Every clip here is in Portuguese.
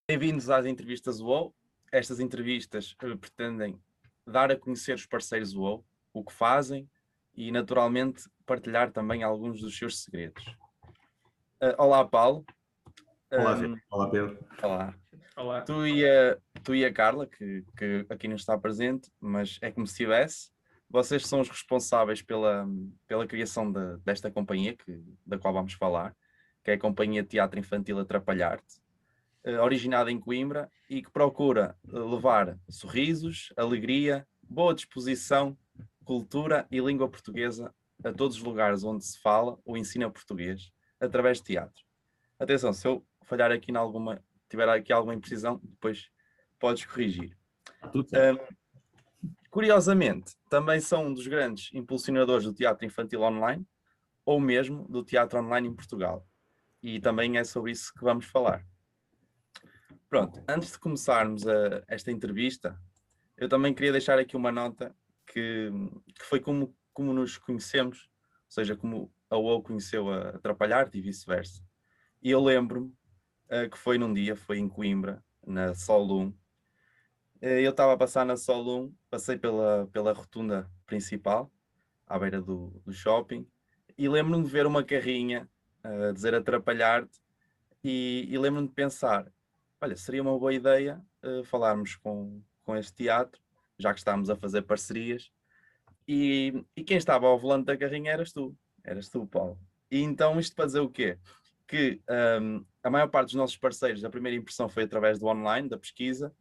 Bem-vindos às entrevistas UOL. Estas entrevistas pretendem dar a conhecer os parceiros UOL, o que fazem e, naturalmente, partilhar também alguns dos seus segredos. Olá, Paulo. Olá, olá, Pedro. Olá. Olá. Tu e a Carla, que aqui não está presente, mas é como se estivesse. Vocês são os responsáveis pela criação desta companhia da qual vamos falar, que é a Companhia de Teatro Infantil Atrapalhar-te, originada em Coimbra e que procura levar sorrisos, alegria, boa disposição, cultura e língua portuguesa a todos os lugares onde se fala ou ensina português através de teatro. Atenção, se eu falhar aqui tiver aqui alguma imprecisão, depois podes corrigir. Tudo certo. Curiosamente, também são um dos grandes impulsionadores do teatro infantil online ou mesmo do teatro online em Portugal. E também é sobre isso que vamos falar. Pronto, antes de começarmos esta entrevista, eu também queria deixar aqui uma nota que foi como nos conhecemos, ou seja, como a UOL conheceu a Atrapalhar-te e vice-versa. E eu lembro-me que foi num dia, foi em Coimbra, na Sol 1. Eu estava a passar na Sol 1, passei pela rotunda principal, à beira do shopping, e lembro-me de ver uma carrinha a dizer Atrapalhar-te, e lembro-me de pensar, olha, seria uma boa ideia falarmos com este teatro, já que estamos a fazer parcerias, e quem estava ao volante da carrinha eras tu, Paulo. E então isto para dizer o quê? Que a maior parte dos nossos parceiros, a primeira impressão foi através do online, da pesquisa,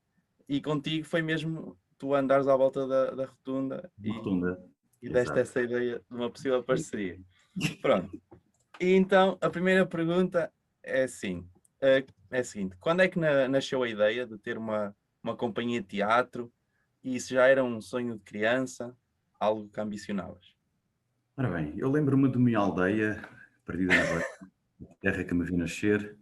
e contigo foi mesmo tu andares à volta da rotunda e deste essa ideia de uma possível parceria. Pronto. E então a primeira pergunta é assim, é a seguinte: quando é que nasceu a ideia de ter uma companhia de teatro, e isso já era um sonho de criança, algo que ambicionavas? Ora bem, eu lembro-me de minha aldeia, perdida na terra que me vi nascer.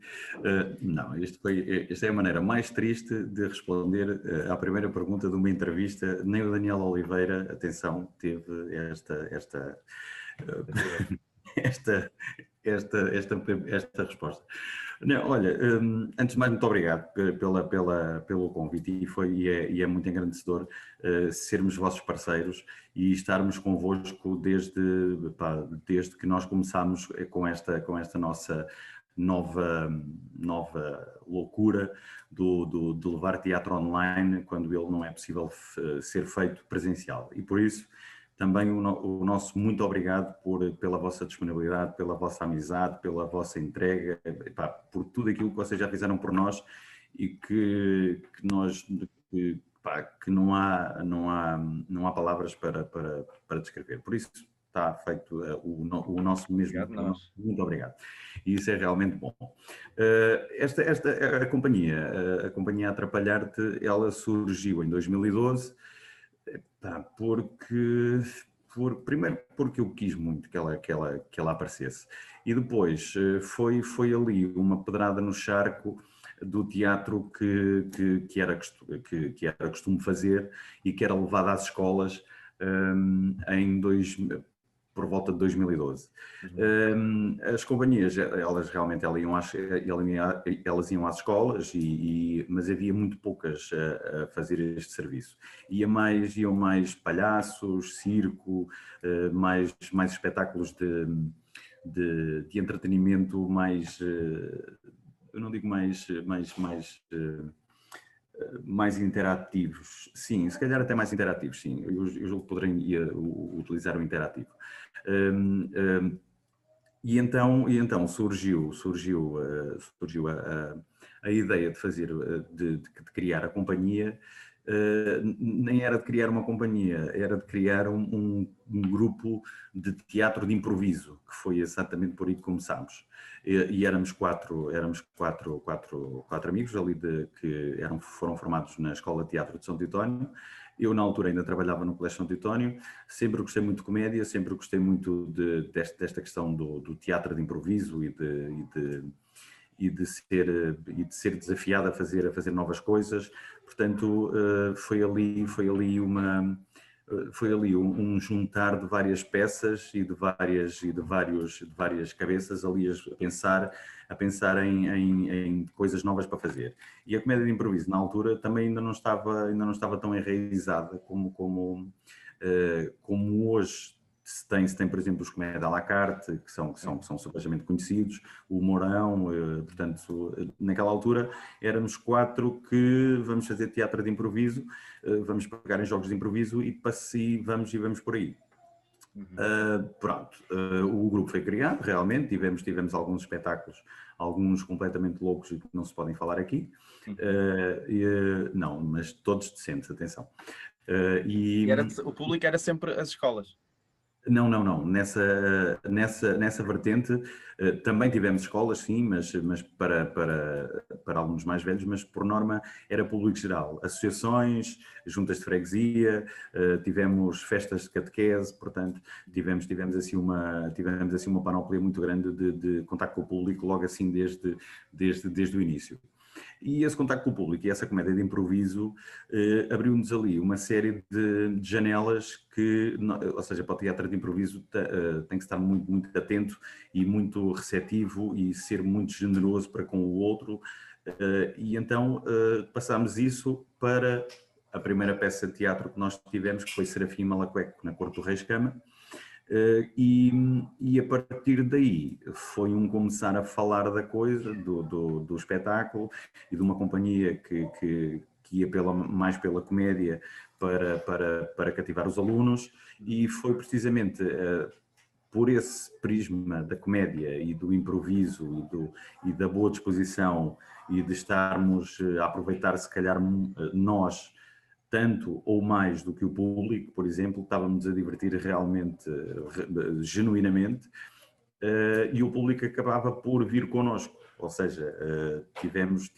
Não, esta é a maneira mais triste de responder à primeira pergunta de uma entrevista. Nem o Daniel Oliveira, atenção, teve esta resposta. Não, olha, antes de mais, muito obrigado pelo convite e é muito engrandecedor sermos vossos parceiros e estarmos convosco desde que nós começámos com esta nossa nova loucura de levar teatro online quando ele não é possível ser feito presencial. E por isso também o nosso muito obrigado pela vossa disponibilidade, pela vossa amizade, pela vossa entrega, por tudo aquilo que vocês já fizeram por nós e que não há palavras para descrever. Por isso está feito o nosso mesmo. Obrigado, muito obrigado. E isso é realmente bom. A companhia Atrapalhar-te, ela surgiu em 2012. Primeiro porque eu quis muito que ela aparecesse e depois foi ali uma pedrada no charco do teatro que era costume fazer e que era levado às escolas por volta de 2012. As companhias, elas realmente elas iam às escolas, mas havia muito poucas a fazer este serviço. Iam mais palhaços, circo, mais espetáculos de entretenimento, eu não digo mais interativos, sim, se calhar até mais interativos, sim, eu julgo que poderia utilizar o interativo. E então surgiu a ideia de criar a companhia. Nem era de criar uma companhia, era de criar um grupo de teatro de improviso, que foi exatamente por aí que começámos. E éramos quatro amigos ali que foram formados na Escola de Teatro de São Teutónio. Eu, na altura, ainda trabalhava no Colégio São Teutónio. Sempre gostei muito de comédia, sempre gostei muito desta questão do teatro de improviso e de ser desafiado a fazer novas coisas. Portanto, foi ali foi ali um juntar de várias peças e de várias cabeças ali a pensar em coisas novas para fazer. E a comédia de improviso na altura também ainda não estava tão enraizada como hoje. Se tem, por exemplo, os comédia à la carte, que são supostamente conhecidos, o Mourão, portanto, naquela altura éramos 4 que vamos fazer teatro de improviso, vamos pegar em jogos de improviso e vamos por aí. Pronto, o grupo foi criado, realmente, tivemos alguns espetáculos, alguns completamente loucos e que não se podem falar aqui, não, mas todos decentes, atenção. O público era sempre as escolas? Não. Nessa vertente também tivemos escolas, sim, mas para alunos mais velhos, mas por norma era público geral. Associações, juntas de freguesia, tivemos festas de catequese, portanto, tivemos assim uma panóplia muito grande de contacto com o público logo assim desde o início. E esse contacto com o público e essa comédia de improviso abriu-nos ali uma série de janelas que, ou seja, para o teatro de improviso tem que estar muito, muito atento e muito receptivo e ser muito generoso para com o outro. E então passámos isso para a primeira peça de teatro que nós tivemos, que foi Serafim Malacueco, na Corte do Reis Cama. E a partir daí foi começar a falar da coisa, do espetáculo e de uma companhia que ia mais pela comédia para cativar os alunos, e foi precisamente por esse prisma da comédia e do improviso e da boa disposição e de estarmos a aproveitar, se calhar, nós tanto ou mais do que o público, por exemplo, estávamos a divertir realmente, genuinamente, e o público acabava por vir connosco, ou seja, tivemos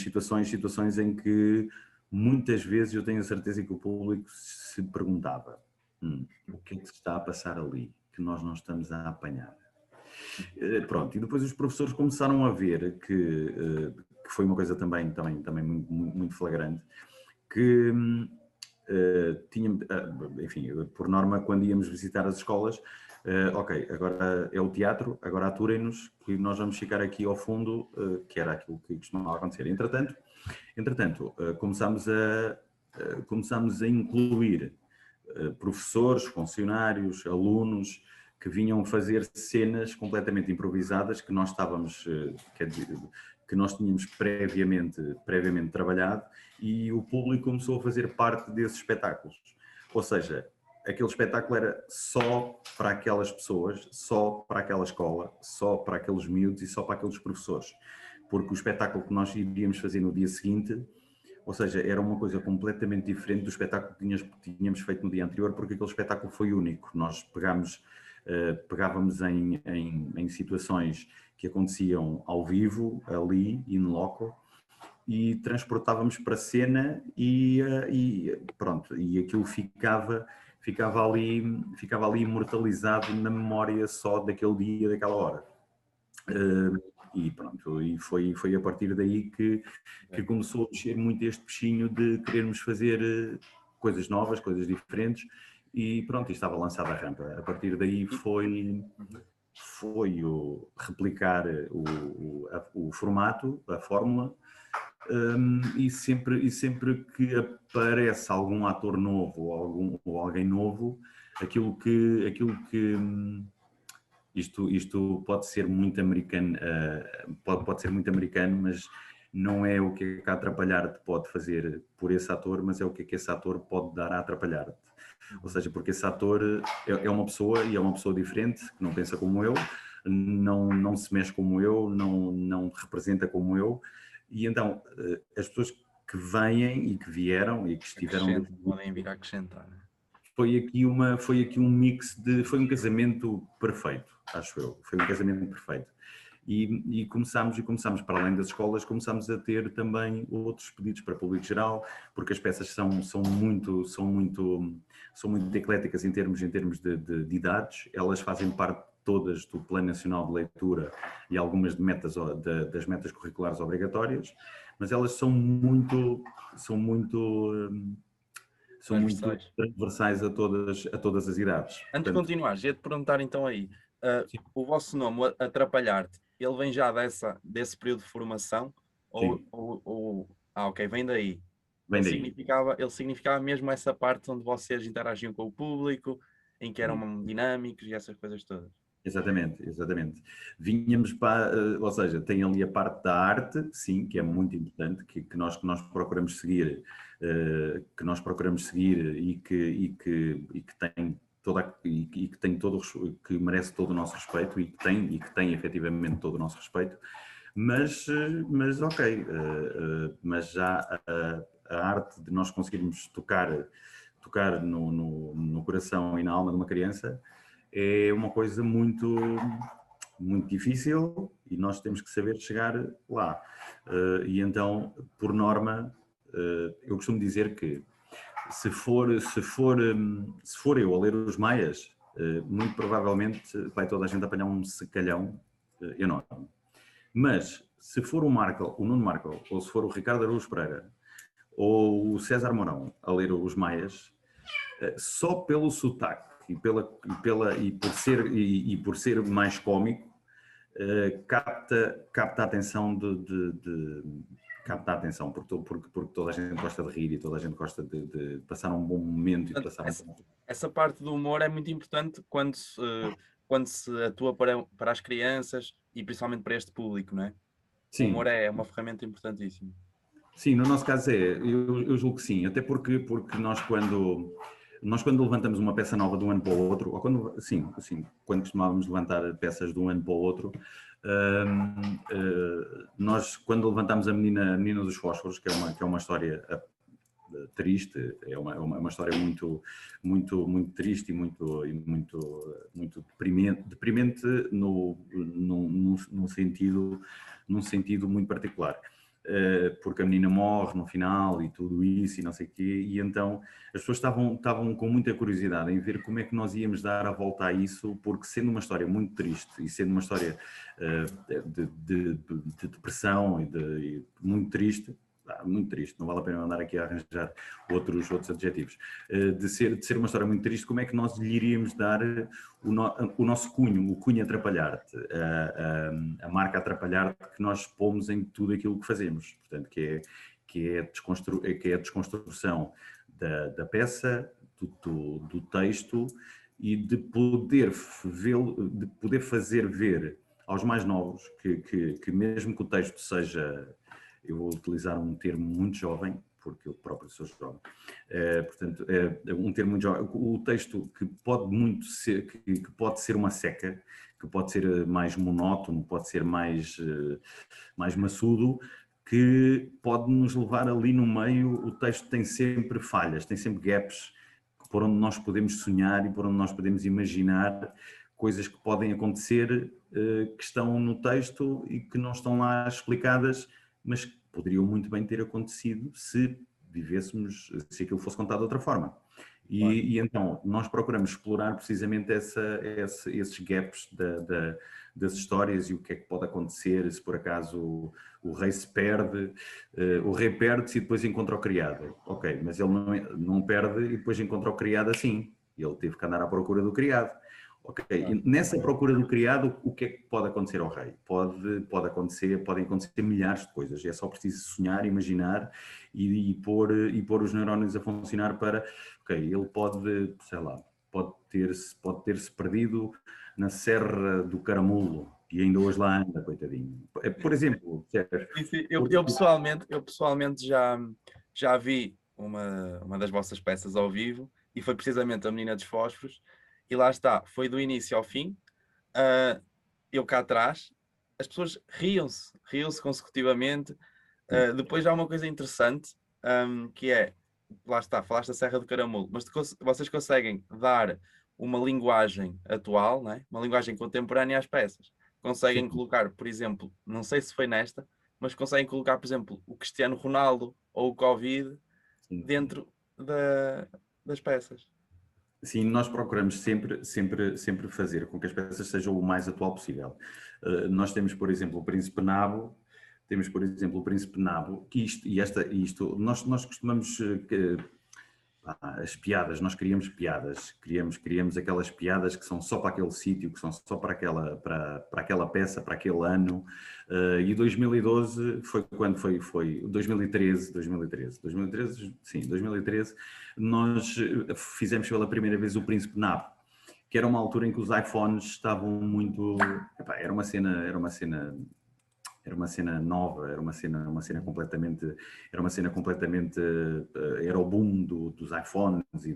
situações em que muitas vezes eu tenho a certeza que o público se perguntava o que é que se está a passar ali, que nós não estamos a apanhar. Pronto, e depois os professores começaram a ver que foi uma coisa também muito, muito flagrante, que enfim, por norma, quando íamos visitar as escolas, ok, agora é o teatro, agora aturem-nos, que nós vamos ficar aqui ao fundo, que era aquilo que costumava acontecer. Entretanto, começámos a incluir professores, funcionários, alunos, que vinham fazer cenas completamente improvisadas que nós que nós tínhamos previamente trabalhado, e o público começou a fazer parte desses espetáculos. Ou seja, aquele espetáculo era só para aquelas pessoas, só para aquela escola, só para aqueles miúdos e só para aqueles professores. Porque o espetáculo que nós iríamos fazer no dia seguinte, ou seja, era uma coisa completamente diferente do espetáculo que tínhamos feito no dia anterior, porque aquele espetáculo foi único. Nós pegávamos em situações que aconteciam ao vivo, ali, in loco, e transportávamos para a cena e pronto, e aquilo ficava ali imortalizado na memória só daquele dia, daquela hora. E pronto, e foi a partir daí que começou a mexer muito este bichinho de querermos fazer coisas novas, coisas diferentes, e pronto, e estava lançada a rampa. A partir daí foi o replicar o formato, a fórmula, e sempre que aparece algum ator novo ou alguém novo, aquilo que isto pode ser muito americano, pode ser muito americano, mas não é o que a Atrapalhar-te pode fazer por esse ator, mas é o que esse ator pode dar a atrapalhar-te. Ou seja, porque esse ator é uma pessoa, e é uma pessoa diferente, que não pensa como eu, não se mexe como eu, não representa como eu, e então as pessoas que vêm e que vieram e que estiveram... Podem vir a acrescentar. Foi aqui um mix foi um casamento perfeito, acho eu, foi um casamento perfeito. E começámos, para além das escolas, começámos a ter também outros pedidos para público geral, porque as peças são muito ecléticas em termos de idades. Elas fazem parte todas do Plano Nacional de Leitura e algumas das metas curriculares obrigatórias, mas elas são muito são muito transversais a todas as idades. Antes de continuar, ia-te perguntar então aí, o vosso nome, Atrapalhar-te, ele vem já desse período de formação? Ok, vem daí. Ele significava mesmo essa parte onde vocês interagiam com o público, em que eram dinâmicos e essas coisas todas. Exatamente. Vinhamos para, ou seja, tem ali a parte da arte, sim, que é muito importante, que nós procuramos seguir, e que tem que merece todo o nosso respeito e que tem efetivamente todo o nosso respeito, mas ok, mas já a arte de nós conseguirmos tocar no coração e na alma de uma criança é uma coisa muito, muito difícil e nós temos que saber chegar lá. E então, por norma, eu costumo dizer que se for eu a ler os Maias, muito provavelmente vai toda a gente apanhar um secalhão enorme. Mas se for o Nuno Marco, ou se for o Ricardo Araújo Pereira, ou o César Mourão a ler os Maias, só pelo sotaque e por ser mais cómico, capta a atenção capta a atenção, porque toda a gente gosta de rir e toda a gente gosta de passar um bom momento e passar essa parte do humor é muito importante quando se atua para as crianças e principalmente para este público, não é? Sim. O humor é uma ferramenta importantíssima. Sim, no nosso caso eu julgo que sim, até porque nós quando levantamos uma peça nova de um ano para o outro, ou quando costumávamos levantar peças de um ano para o outro, nós quando levantamos a menina dos Fósforos, que é uma história triste, é uma história muito triste e muito deprimente num sentido muito particular. Porque a menina morre no final e tudo isso e não sei o quê, e então as pessoas estavam com muita curiosidade em ver como é que nós íamos dar a volta a isso, porque sendo uma história muito triste e sendo uma história de depressão e muito triste, não vale a pena andar aqui a arranjar outros adjetivos, de ser uma história muito triste, como é que nós lhe iríamos dar o nosso cunho, o cunho Atrapalhar-te, a marca Atrapalhar-te que nós pomos em tudo aquilo que fazemos, portanto, que é a desconstrução da peça, do texto e de poder fazer ver aos mais novos que mesmo que o texto seja, eu vou utilizar um termo muito jovem, porque eu próprio sou jovem, portanto, um termo muito jovem, o texto que pode ser uma seca, que pode ser mais monótono, pode ser mais maçudo, que pode nos levar ali no meio, o texto tem sempre falhas, tem sempre gaps, por onde nós podemos sonhar e por onde nós podemos imaginar coisas que podem acontecer, que estão no texto e que não estão lá explicadas, mas que poderiam muito bem ter acontecido se se aquilo fosse contado de outra forma. E então, nós procuramos explorar precisamente esses gaps das histórias e o que é que pode acontecer se por acaso o rei se perde, o rei perde-se e depois encontra o criado. Ok, mas ele não perde e depois encontra o criado assim. Ele teve que andar à procura do criado. Ok, e nessa procura do criado, o que é que pode acontecer ao rei? Podem acontecer milhares de coisas. É só preciso sonhar, imaginar e pôr os neurónios a funcionar para, ok, ele pode, sei lá, pode ter-se perdido na Serra do Caramulo e ainda hoje lá anda, coitadinho. Por exemplo, eu pessoalmente já vi uma das vossas peças ao vivo e foi precisamente a Menina dos Fósforos. E lá está, foi do início ao fim, eu cá atrás, as pessoas riam-se consecutivamente. Depois há uma coisa interessante, que é, lá está, falaste da Serra do Caramulo, mas vocês conseguem dar uma linguagem atual, né? Uma linguagem contemporânea às peças. Conseguem colocar, por exemplo, não sei se foi nesta, mas conseguem colocar, por exemplo, o Cristiano Ronaldo ou o Covid dentro das peças. Sim, nós procuramos sempre fazer com que as peças sejam o mais atual possível. Nós temos, por exemplo, o Príncipe Nabo, que nós costumamos As piadas, nós queríamos piadas, queríamos aquelas piadas que são só para aquele sítio, que são só para aquela peça, para aquele ano. E 2012 foi quando foi 2013, sim, 2013, nós fizemos pela primeira vez o Príncipe Nabo, que era uma altura em que os iPhones estavam muito... Epá, era uma cena nova, era uma cena completamente, era o boom dos iPhones e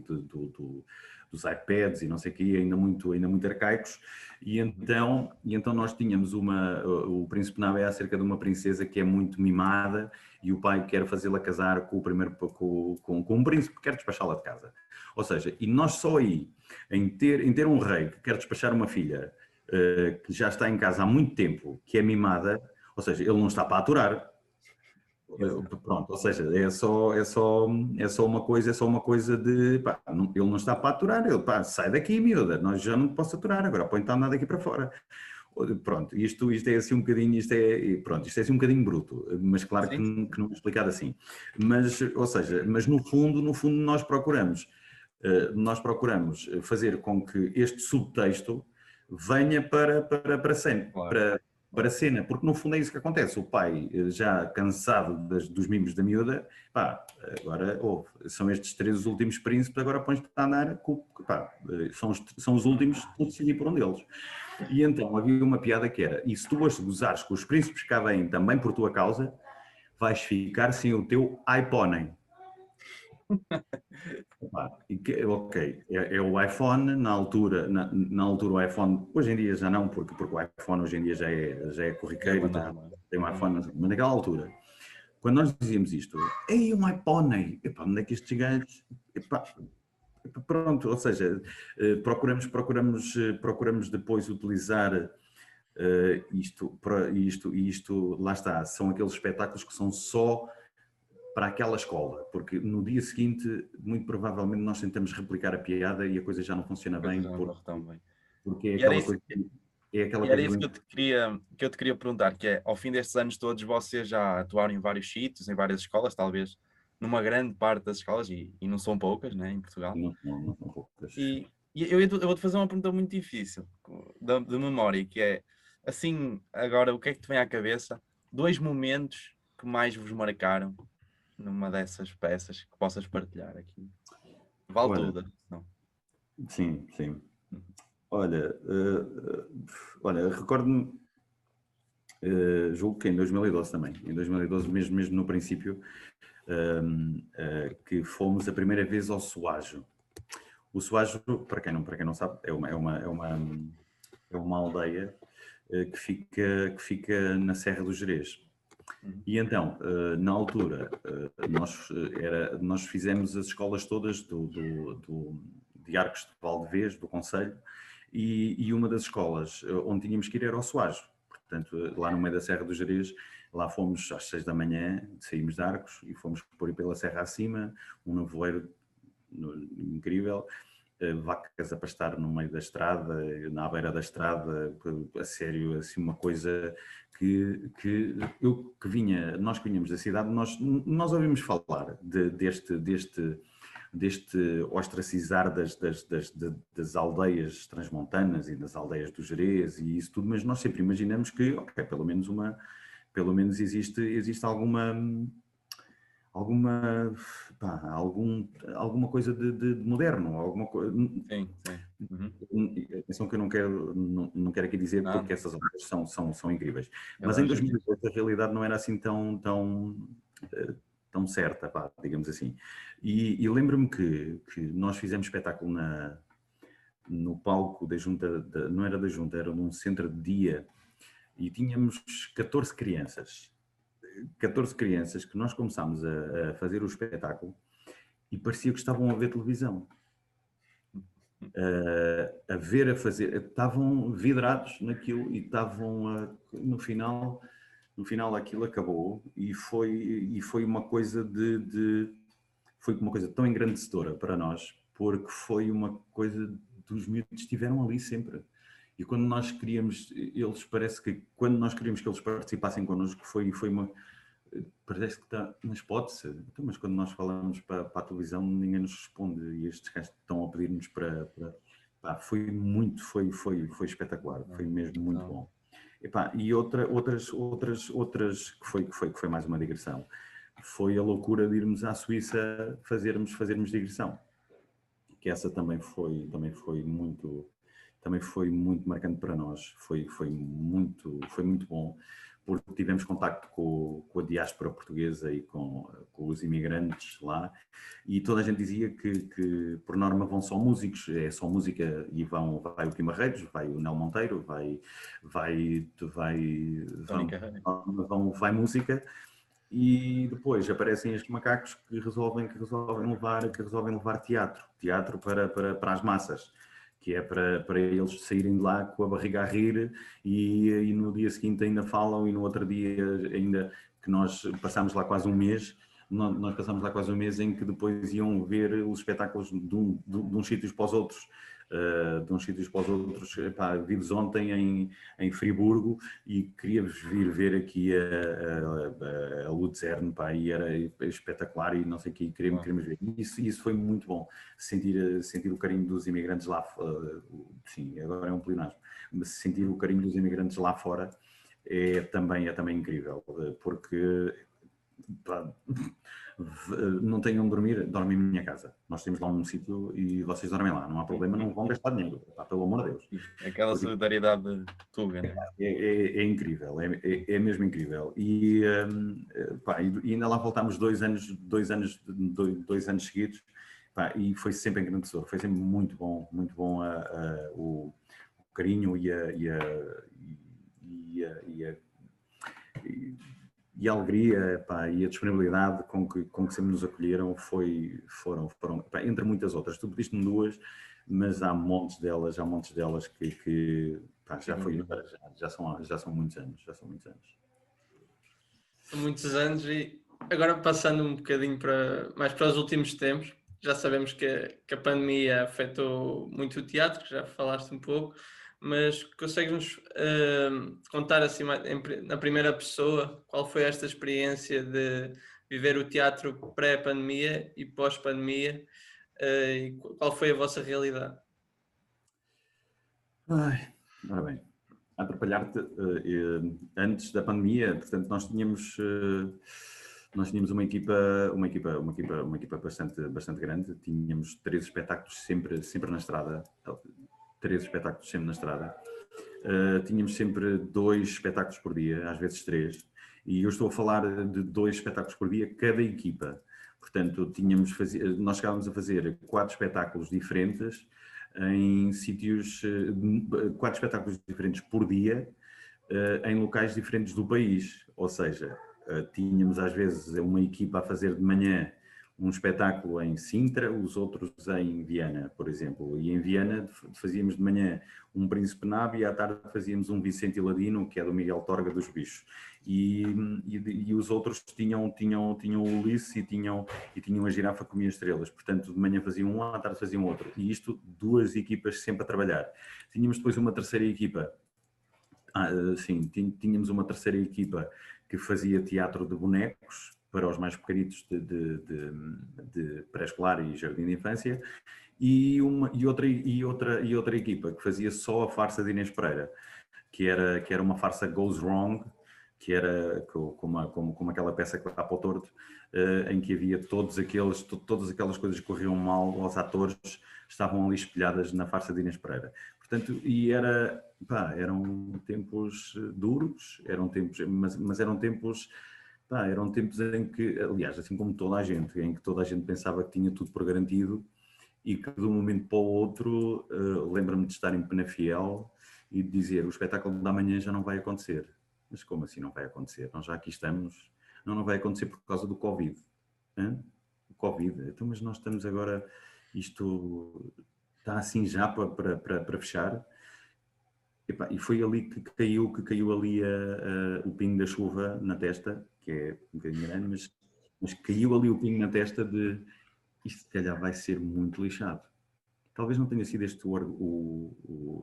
dos iPads e não sei o quê, ainda muito arcaicos, e então nós tínhamos o Príncipe Nabo é acerca de uma princesa que é muito mimada e o pai quer fazê-la casar com um príncipe, quer despachá-la de casa. Ou seja, e nós só aí, em ter um rei que quer despachar uma filha que já está em casa há muito tempo, que é mimada, ou seja, ele não está para aturar. Pronto, ou seja, é só uma coisa de, pá, ele não está para aturar, ele, pá, sai daqui, miúda, nós já não te posso aturar, agora põe-te a andar daqui para fora. Pronto, isto é assim um bocadinho, isto é assim um bocadinho bruto, mas claro que não é explicado assim. Mas, ou seja, mas no fundo nós procuramos fazer com que este subtexto venha para sempre, Claro. para a cena, porque no fundo é isso que acontece. O pai, já cansado dos mimos da miúda, pá, agora são estes 3 os últimos príncipes, agora pões-te a andar, pá, são os últimos, tu decidir por um deles. E então havia uma piada que era: e se tu hoje gozares com os príncipes que cá vêm também por tua causa, vais ficar sem o teu iPhone. Ok, é o iPhone, na altura o iPhone, hoje em dia já não, porque o iPhone hoje em dia já é corriqueiro, tem um iPhone, mas naquela altura, quando nós dizíamos isto, ei, um iPhone, epá, onde é que estes gajos, epá, pronto, ou seja, procuramos depois utilizar isto, lá está, são aqueles espetáculos que são só para aquela escola, porque no dia seguinte, muito provavelmente, nós tentamos replicar a piada e a coisa já não funciona bem, porque é E era aquela isso, coisa... É aquela e era coisa isso que eu te queria perguntar, que é, ao fim destes anos todos, vocês já atuaram em vários sítios, em várias escolas, talvez numa grande parte das escolas, e não são poucas, né, em Portugal. não são poucas. E eu vou-te fazer uma pergunta muito difícil, de memória, que é, assim, agora, o que é que te vem à cabeça? 2 momentos que mais vos marcaram numa dessas peças que possas partilhar aqui. Vale Olha, tudo, não? sim. Olha, recordo-me, julgo que em 2012 também, em 2012, mesmo no princípio, que fomos a primeira vez ao Soajo. O Soajo, para quem não sabe, é uma aldeia que fica na Serra do Gerês. E então, na altura, nós fizemos as escolas todas de Arcos de Valdevez, do concelho, e uma das escolas onde tínhamos que ir era o Soajo. Portanto, lá no meio da Serra do Gerês, lá fomos às 6 da manhã, saímos de Arcos e fomos por aí pela serra acima, um nevoeiro incrível, vacas a pastar no meio da estrada, na beira da estrada, a sério, assim, uma coisa nós que vinhamos da cidade, nós ouvimos falar deste ostracizar das aldeias transmontanas e das aldeias do Gerês e isso tudo, mas nós sempre imaginamos que, ok, pelo menos existe alguma coisa de moderno, alguma coisa. Sim. Atenção que eu não quero aqui dizer porque essas obras são incríveis. Mas em 2018 a realidade não era assim tão certa, digamos assim. E lembro-me que nós fizemos espetáculo no palco da Junta, não era da Junta, era num centro de dia, e tínhamos 14 crianças. 14 crianças que nós começámos a fazer o espetáculo e parecia que estavam a ver televisão. A fazer, estavam vidrados naquilo e estavam no final aquilo acabou e foi uma coisa foi uma coisa tão engrandecedora para nós, porque foi uma coisa dos miúdos que estiveram ali sempre. E quando nós queríamos, quando nós queríamos que eles participassem connosco, foi Parece que está, mas pode-se. Então, mas quando nós falamos para a televisão, ninguém nos responde e estes gajos estão a pedir-nos pá, foi muito, foi espetacular, foi mesmo muito bom. Epá, e outras que foi mais uma digressão, foi a loucura de irmos à Suíça fazermos digressão, que essa também foi muito marcante para nós, foi muito bom, porque tivemos contacto com a diáspora portuguesa e com os imigrantes lá, e toda a gente dizia que por norma vão só músicos, é só música, e vai o Kim Barreiros, vai o Nel Monteiro, vai música, e depois aparecem estes macacos que resolvem levar teatro para as massas, que é para eles saírem de lá com a barriga a rir e no dia seguinte ainda falam, e no outro dia ainda, que nós passámos lá quase um mês, nós passámos lá quase um mês em que depois iam ver os espetáculos de uns sítios para os outros. Epá, vives ontem em Friburgo e queria-vos vir ver aqui a Luzerne, pá, e era espetacular e não sei o que, queríamos ver. Isso foi muito bom, sentir o carinho dos imigrantes lá, sim, agora é um pleonasmo, mas sentir o carinho dos imigrantes lá fora é também incrível, porque pá, não tenham de dormir em minha casa. Nós temos lá um sítio e vocês dormem lá, não há problema, não vão gastar dinheiro, pá, pelo amor de Deus. Aquela solidariedade tuga, né? É incrível, é mesmo incrível. E, pá, e ainda lá voltámos 2 anos seguidos, pá, e foi sempre engrandecedor, foi sempre muito bom o carinho e a alegria, pá, e a disponibilidade com que sempre nos acolheram foram pá, entre muitas outras. Tu pediste-me 2, mas há montes delas que pá, já são muitos anos. São muitos anos e agora passando um bocadinho mais para os últimos tempos, já sabemos que a pandemia afetou muito o teatro, que já falaste um pouco, mas consegues-nos contar assim na primeira pessoa qual foi esta experiência de viver o teatro pré-pandemia e pós-pandemia, e qual foi a vossa realidade? Ora bem, a atrapalhar-te, antes da pandemia, portanto, nós tínhamos uma equipa bastante grande, tínhamos 3 espetáculos sempre na estrada, tínhamos sempre 2 espetáculos por dia, às vezes 3, e eu estou a falar de 2 espetáculos por dia cada equipa. Portanto, nós chegávamos a fazer 4 espetáculos diferentes em sítios, 4 espetáculos diferentes por dia, em locais diferentes do país. Ou seja, tínhamos às vezes uma equipa a fazer de manhã um espetáculo em Sintra, os outros em Viana, por exemplo. E em Viana fazíamos de manhã um Príncipe Nabo e à tarde fazíamos um Vicente e Ladino, que é do Miguel Torga dos Bichos. E os outros tinham o Ulisses e tinham a Girafa Comia Estrelas. Portanto, de manhã faziam um, à tarde faziam outro. E isto, 2 equipas sempre a trabalhar. Tínhamos depois uma terceira equipa. Tínhamos uma terceira equipa que fazia teatro de bonecos para os mais pequenitos de pré-escolar e jardim de infância, e outra equipa que fazia só a farsa de Inês Pereira, que era uma farsa goes wrong, que era como aquela peça que vai para o torto, em que havia todas aquelas coisas que corriam mal aos atores, estavam ali espelhadas na farsa de Inês Pereira. Portanto, e eram tempos duros, mas eram tempos em que, aliás, assim como toda a gente, em que toda a gente pensava que tinha tudo por garantido e que de um momento para o outro, lembro-me de estar em Penafiel e de dizer: o espetáculo da manhã já não vai acontecer. Mas como assim não vai acontecer? Nós já aqui estamos. Não vai acontecer por causa do Covid. O Covid. Então, mas nós estamos agora, isto está assim já para fechar. E foi ali que caiu ali o pingo da chuva na testa, que é um bocadinho grande, mas caiu ali o pingo na testa de isto se calhar vai ser muito lixado. talvez não tenha sido este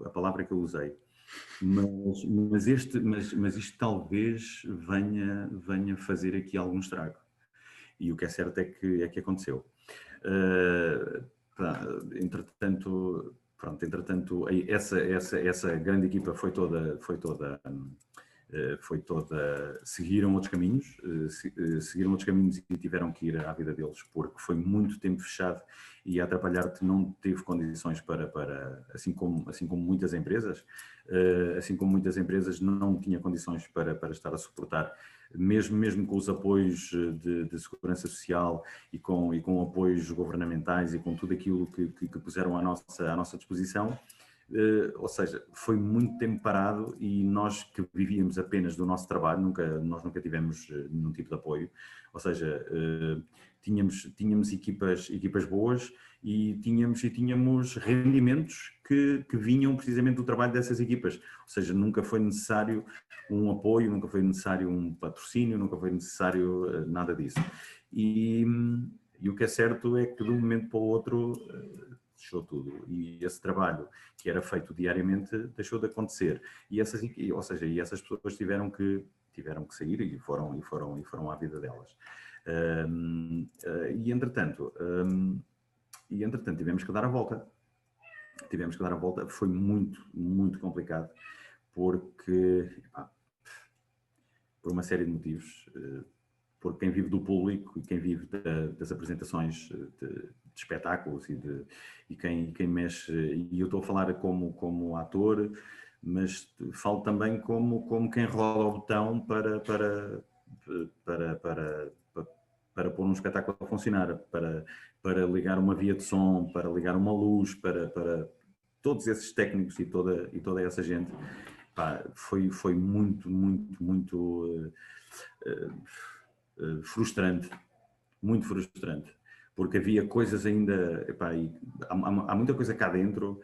a palavra que eu usei, mas isto talvez venha fazer aqui algum estrago. E o que é certo é que aconteceu. Entretanto, essa grande equipa foi toda seguiram outros caminhos, e tiveram que ir à vida deles, porque foi muito tempo fechado e a Atrapalhar-te não teve condições assim como muitas empresas, não tinha condições para estar a suportar, mesmo com os apoios de segurança social e com apoios governamentais e com tudo aquilo que puseram à nossa disposição. Ou seja, foi muito tempo parado e nós que vivíamos apenas do nosso trabalho, nós nunca tivemos nenhum tipo de apoio, ou seja, tínhamos equipas boas e tínhamos rendimentos que vinham precisamente do trabalho dessas equipas, ou seja, nunca foi necessário um apoio, nunca foi necessário um patrocínio, nunca foi necessário nada disso. E o que é certo é que de um momento para o outro fechou tudo e esse trabalho que era feito diariamente deixou de acontecer e essas pessoas tiveram que sair e foram à vida delas. E entretanto tivemos que dar a volta. Foi muito, muito complicado porque por uma série de motivos, porque quem vive do público e quem vive das apresentações de espetáculos e quem mexe, e eu estou a falar como ator, mas falo também como quem roda o botão para pôr um espetáculo a funcionar, para ligar uma via de som, para ligar uma luz, para todos esses técnicos e toda essa gente. Foi muito, muito, muito frustrante, muito frustrante, porque havia coisas ainda, há muita coisa cá dentro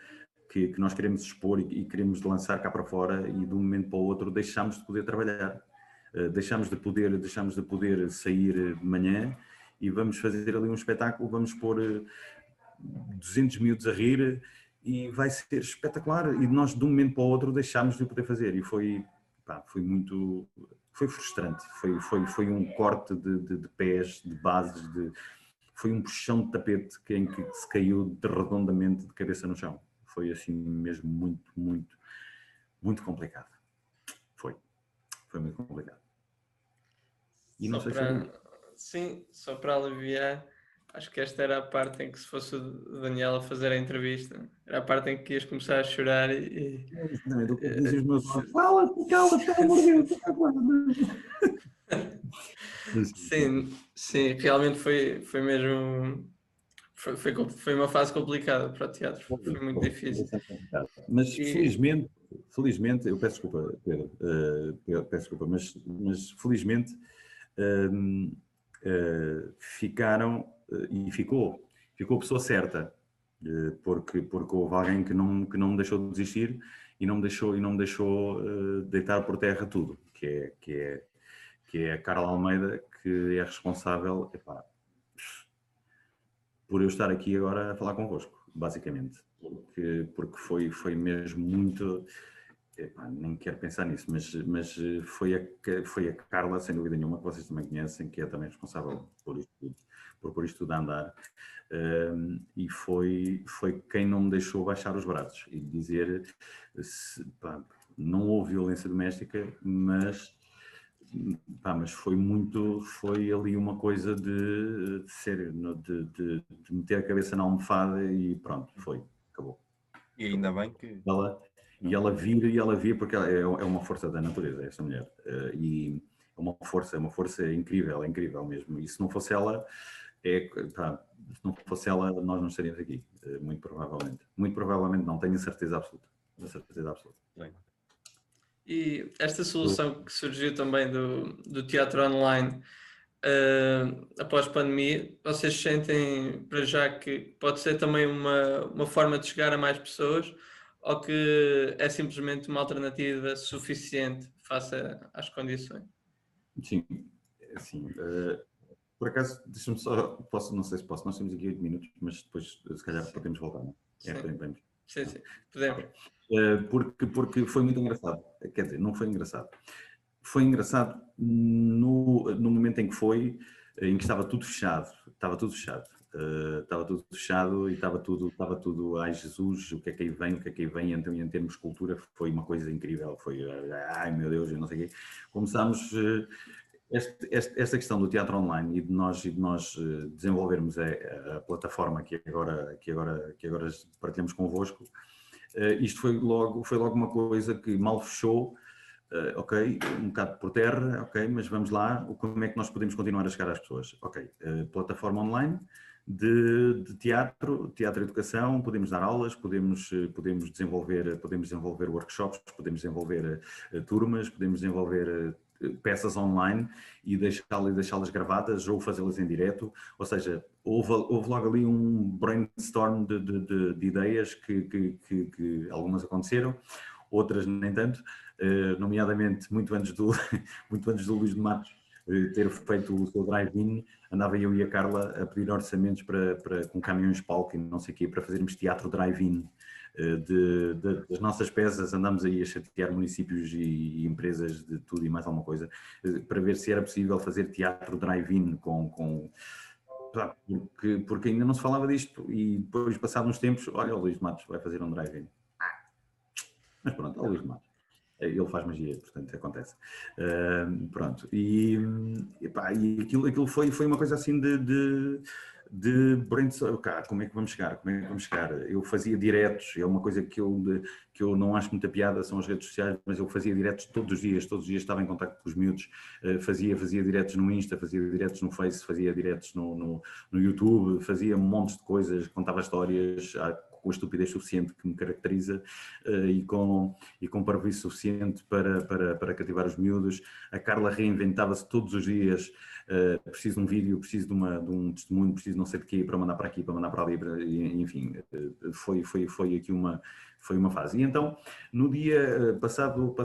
que nós queremos expor e queremos lançar cá para fora e de um momento para o outro deixamos de poder trabalhar, deixamos de poder sair de manhã e vamos fazer ali um espetáculo, vamos pôr 200 miúdos a rir e vai ser espetacular e nós de um momento para o outro deixámos de poder fazer e foi frustrante, foi um corte de pés, de bases, foi um puxão de tapete em que se caiu redondamente de cabeça no chão. Foi assim mesmo muito, muito, muito complicado. Foi muito complicado. E não sei Sim, só para aliviar, acho que esta era a parte em que se fosse o Daniel a fazer a entrevista, era a parte em que ias começar a chorar e... Cala-te, pelo amor de Deus. Sim, realmente foi mesmo... Foi uma fase complicada para o teatro, foi muito difícil. Mas felizmente, eu peço desculpa, Pedro, mas felizmente ficaram e ficou a pessoa certa, porque houve alguém que não me deixou de desistir e não me deixou deitar por terra tudo, que é a Carla Almeida, que é responsável por eu estar aqui agora a falar convosco, basicamente, porque foi mesmo muito, nem quero pensar nisso, mas foi a Carla, sem dúvida nenhuma, que vocês também conhecem, que é também responsável por isto tudo a andar, e foi quem não me deixou baixar os braços e dizer, não houve violência doméstica, mas foi ali uma coisa de meter a cabeça na almofada e pronto, acabou. E ainda bem que... Ela vira, porque ela é uma força da natureza, esta mulher, e é uma força incrível, é incrível mesmo, e se não fosse ela, nós não estaríamos aqui, muito provavelmente não, tenho a certeza absoluta. Bem. E esta solução que surgiu também do teatro online após a pandemia, vocês sentem para já que pode ser também uma forma de chegar a mais pessoas ou que é simplesmente uma alternativa suficiente face às condições? Sim, por acaso, deixa-me só, não sei se posso, nós temos aqui 8 minutos, mas depois se calhar podemos voltar, não? Sim. Podemos. Sim, podemos. Porque foi muito engraçado. Quer dizer, não foi engraçado. Foi engraçado no momento em que estava tudo fechado. Estava tudo fechado. Estava tudo fechado e estava tudo, ai Jesus, o que é que aí vem, o que é que aí vem. Então, em termos de cultura, foi uma coisa incrível. Foi, ai meu Deus, eu não sei o quê. Começámos esta questão do teatro online e de nós desenvolvermos a plataforma que agora partilhamos convosco. Isto foi logo uma coisa que mal fechou. Ok, um bocado por terra, ok, mas vamos lá, como é que nós podemos continuar a chegar às pessoas? Ok, plataforma online de teatro educação, podemos dar aulas, podemos desenvolver workshops, podemos desenvolver turmas, podemos desenvolver peças online e deixá-las gravadas ou fazê-las em direto, ou seja, houve logo ali um brainstorm de ideias que algumas aconteceram, outras nem tanto, nomeadamente muito antes do Luís de Matos ter feito o seu drive-in, andava eu e a Carla a pedir orçamentos com caminhões de palco e não sei o quê, para fazermos teatro drive-in. Das nossas peças andámos aí a chatear municípios e empresas de tudo e mais alguma coisa, para ver se era possível fazer teatro drive-in porque ainda não se falava disto e depois, passados uns tempos, olha, o Luís de Matos vai fazer um drive-in. Mas pronto, é o Luís de Matos. Ele faz magia, portanto, acontece. Pronto. E aquilo foi uma coisa assim de brainstorm. Como é que vamos chegar? Eu fazia diretos, é uma coisa que eu não acho muita piada, são as redes sociais, mas eu fazia diretos todos os dias estava em contacto com os miúdos, fazia diretos no Insta, fazia diretos no Face, fazia diretos no YouTube, fazia montes de coisas, contava histórias, com a estupidez suficiente que me caracteriza e com parvoíce suficiente para cativar os miúdos. A Carla reinventava-se todos os dias. Preciso de um vídeo, preciso de um testemunho, preciso de não sei de quê para mandar para aqui, para mandar para ali, enfim, foi aqui uma fase. E então, no dia passado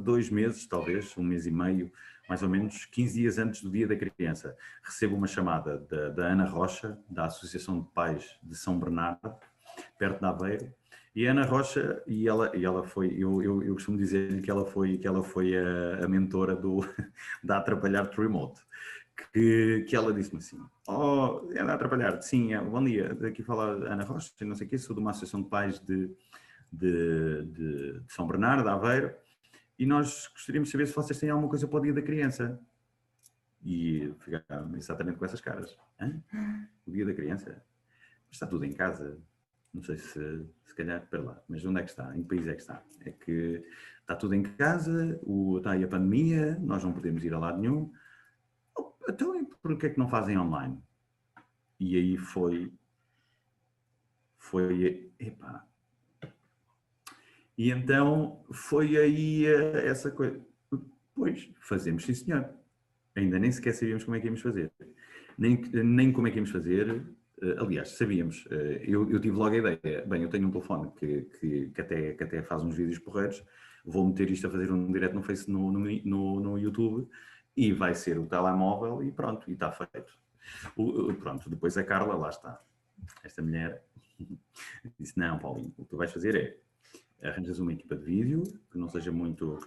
2 meses, talvez, 1 mês e meio, mais ou menos, 15 dias antes do Dia da Criança, recebo uma chamada da Ana Rocha, da Associação de Pais de São Bernardo, perto de Aveiro, e a Ana Rocha, e ela foi, eu costumo dizer que ela foi a mentora da Atrapalhar-te Remote, que ela disse-me assim, é da Atrapalhar-te, sim, bom dia, daqui fala a Ana Rocha, não sei o quê, sou de uma associação de pais de São Bernardo, de Aveiro, e nós gostaríamos de saber se vocês têm alguma coisa para o Dia da Criança. E ficaram exatamente com essas caras. Hã? O Dia da Criança? Mas está tudo em casa. Não sei se calhar, espera lá, mas onde é que está? Em que país é que está? É que está tudo em casa, está aí a pandemia, nós não podemos ir a lado nenhum. Então, por que é que não fazem online? E aí foi, epá. E então foi aí essa coisa. Pois, fazemos, sim senhor. Ainda nem sequer sabíamos como é que íamos fazer. Nem como é que íamos fazer. Aliás, sabíamos. Eu tive logo a ideia. Bem, eu tenho um telefone que até faz uns vídeos porreiros. Vou meter isto a fazer um direto no Face, no YouTube, e vai ser o telemóvel e pronto, e está feito. Pronto, depois a Carla, lá está. Esta mulher disse, não, Paulinho, o que tu vais fazer arranjas uma equipa de vídeo que não seja muito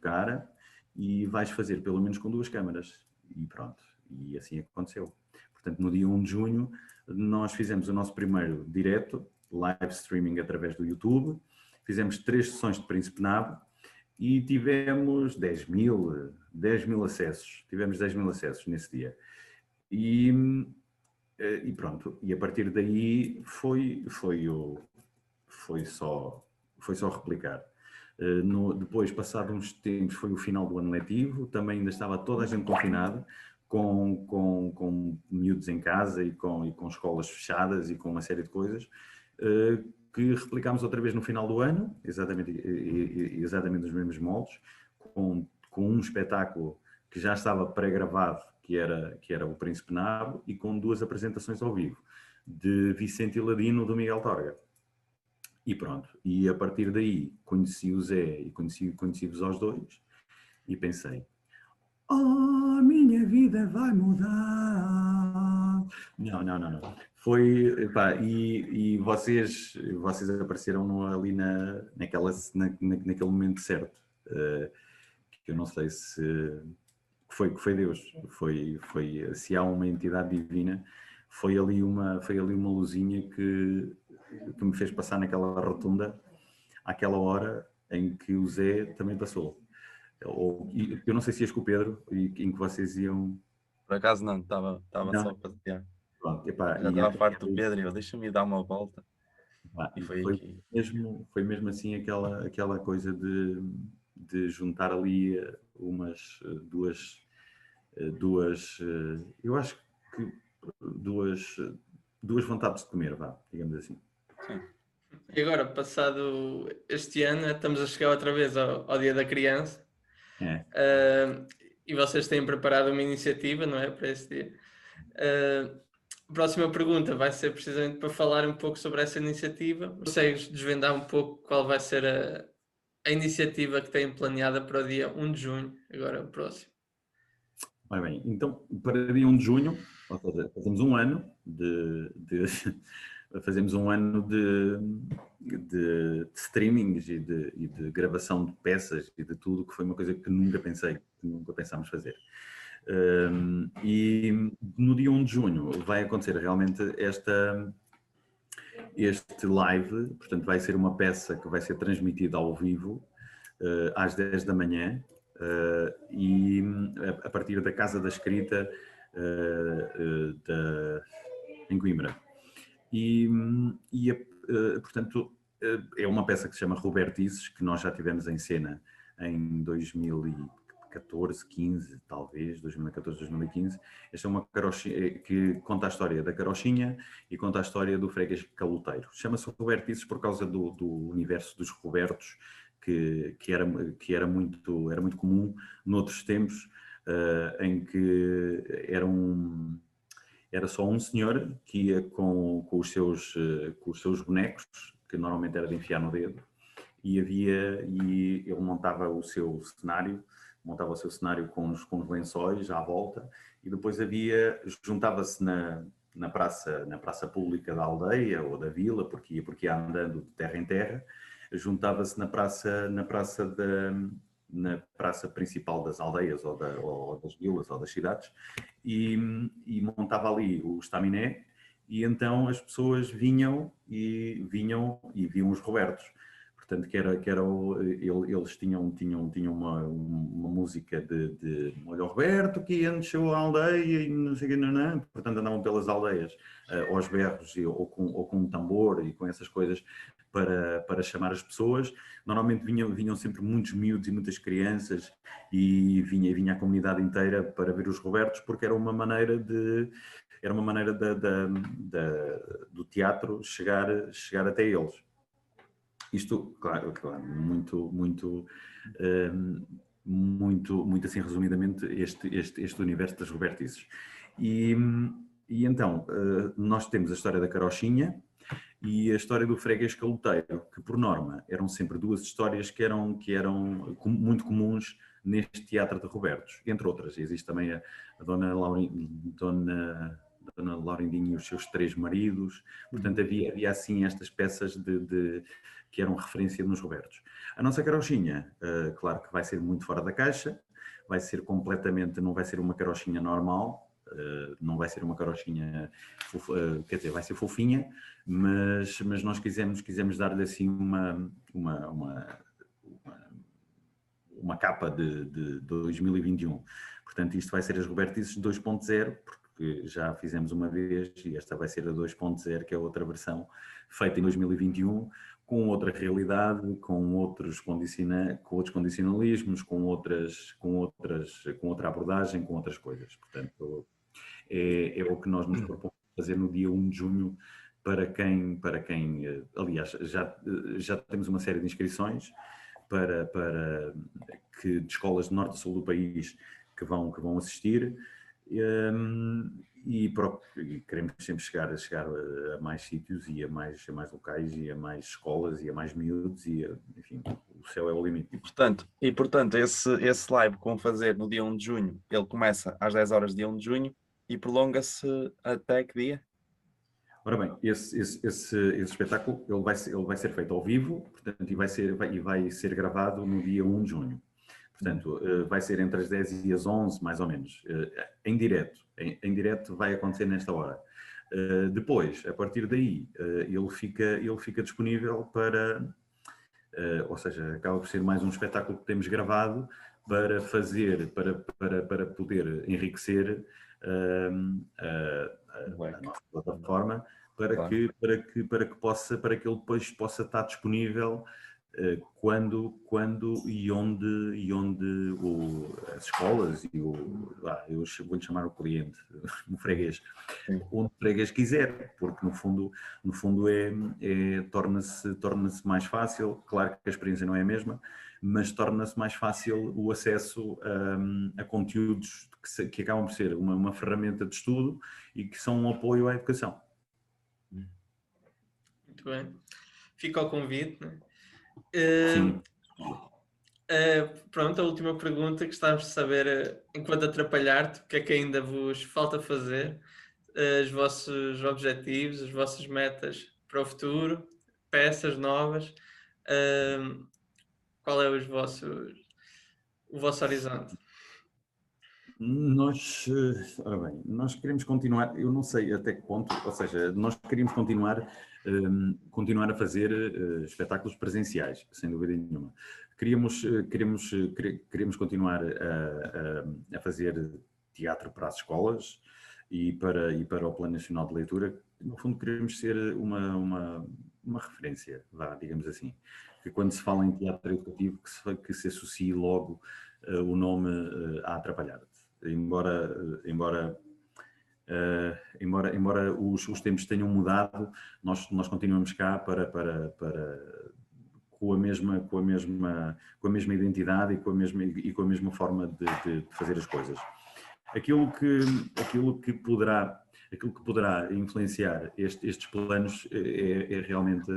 cara e vais fazer pelo menos com 2 câmaras. E pronto, e assim aconteceu. Portanto, no dia 1 de junho, nós fizemos o nosso primeiro direto, live streaming através do YouTube, fizemos 3 sessões de Príncipe Nabo e tivemos 10 mil acessos. Tivemos 10 mil acessos nesse dia. E pronto, e a partir daí foi só replicar. Depois, passados uns tempos, foi o final do ano letivo, também ainda estava toda a gente confinada, com miúdos em casa e com escolas fechadas e com uma série de coisas, que replicámos outra vez no final do ano, exatamente nos mesmos moldes, com um espetáculo que já estava pré-gravado, que era o Príncipe Nabo, e com 2 apresentações ao vivo, de Vicente Ladino, do Miguel Torga. E pronto, e a partir daí conheci o Zé e conheci-vos aos 2 e pensei, minha vida vai mudar, Não. Foi, epá, e vocês apareceram ali naquele momento certo. Que eu não sei se que foi Deus, se há uma entidade divina, foi ali uma luzinha que me fez passar naquela rotunda àquela hora em que o Zé também passou. Eu não sei se ias com o Pedro e em que vocês iam. Por acaso não, estava só a passear. Pronto, epá, Já estava farto do Pedro e eu deixa-me dar uma volta. E foi aqui. Foi mesmo assim aquela coisa de juntar ali umas duas, eu acho que duas vontades de comer, vá, digamos assim. Sim. E agora, passado este ano, estamos a chegar outra vez ao Dia da Criança. E vocês têm preparado uma iniciativa, não é, para esse dia. A próxima pergunta vai ser precisamente para falar um pouco sobre essa iniciativa. Consegues desvendar um pouco qual vai ser a iniciativa que têm planeada para o dia 1 de junho, agora o próximo? Bem, então, para dia 1 de junho, ou seja, fazemos um ano fazemos um ano de streamings e de gravação de peças e de tudo, que foi uma coisa que nunca pensámos fazer. E no dia 1 de junho vai acontecer realmente este live, portanto vai ser uma peça que vai ser transmitida ao vivo às 10 da manhã e a partir da Casa da Escrita em Coimbra. Portanto, é uma peça que se chama Robertices, que nós já tivemos em cena em 2014, 15, talvez, 2014, 2015. Esta é uma carochinha que conta a história da carochinha e conta a história do freguês caloteiro. Chama-se Robertices por causa do universo dos Robertos, que era muito comum noutros tempos, em que era só um senhor que ia com os seus bonecos, que normalmente era de enfiar no dedo, e ele montava o seu cenário com os lençóis à volta, e depois juntava-se na praça pública da aldeia ou da vila, porque ia andando de terra em terra, juntava-se na praça principal das aldeias ou das vilas ou das cidades e montava ali o estaminé, e então as pessoas vinham e viam os Robertos. Portanto, eles tinham uma música de olha o Roberto que encheu a aldeia e não sei o que, não. Portanto, andavam pelas aldeias aos berros ou com um tambor e com essas coisas para chamar as pessoas. Normalmente vinham sempre muitos miúdos e muitas crianças e vinha a comunidade inteira para ver os Robertos, porque era uma maneira do teatro chegar até eles. Isto, claro, muito assim resumidamente este universo das Robertices. E então nós temos a história da carochinha e a história do freguês caloteiro, que por norma eram sempre duas histórias que eram muito comuns neste teatro de Robertos, entre outras. Existe também a Dona Laurindinha e os seus 3 maridos. Portanto, havia assim estas peças que eram referência nos Robertos. A nossa carochinha, claro que vai ser muito fora da caixa, não vai ser uma carochinha normal, não vai ser uma carochinha, quer dizer, vai ser fofinha, mas nós quisemos dar-lhe assim uma capa de 2021. Portanto, isto vai ser as Robertices 2.0, porque já fizemos uma vez e esta vai ser a 2.0, que é outra versão feita em 2021, com outra realidade, com outros condicionalismos, com outra abordagem, com outras coisas. Portanto, é o que nós nos propomos fazer no dia 1 de junho para quem aliás, já temos uma série de inscrições de escolas do norte e sul do país que vão assistir. E queremos sempre chegar a mais sítios e a mais locais e a mais escolas e a mais miúdos e enfim, o céu é o limite. E portanto esse live que vão fazer no dia 1 de junho, ele começa às 10 horas dia 1 de junho E prolonga-se até que dia? Ora bem, esse espetáculo ele vai ser feito ao vivo, portanto, e vai ser gravado no dia 1 de junho. Portanto, vai ser entre as 10 e as 11, mais ou menos, em direto. Em direto vai acontecer nesta hora. Depois, a partir daí, ele fica disponível para, ou seja, acaba por ser mais um espetáculo que temos gravado para fazer, para poder enriquecer a nossa plataforma, para que ele depois possa estar disponível quando e onde as escolas e eu vou-lhe chamar o cliente, o freguês, onde o freguês quiser, porque no fundo torna-se mais fácil. Claro que a experiência não é a mesma, mas torna-se mais fácil o acesso a conteúdos que acabam por ser uma ferramenta de estudo e que são um apoio à educação. Muito bem. Fica ao convite, né? Sim. Pronto, a última pergunta que estávamos de saber, enquanto atrapalhar-te, o que é que ainda vos falta fazer? Os vossos objetivos, as vossas metas para o futuro, peças novas, qual é o vosso horizonte? Ora bem, nós queremos continuar, eu não sei até que ponto, ou seja, nós queríamos continuar a fazer espetáculos presenciais, sem dúvida nenhuma. Queremos continuar a fazer teatro para as escolas e para o Plano Nacional de Leitura. No fundo, queremos ser uma referência, digamos assim, que quando se fala em teatro educativo que se associe logo o nome a Atrapalhar-te. Embora os tempos tenham mudado, nós continuamos cá com a mesma identidade e com a mesma forma de fazer as coisas. Aquilo que poderá influenciar estes planos é realmente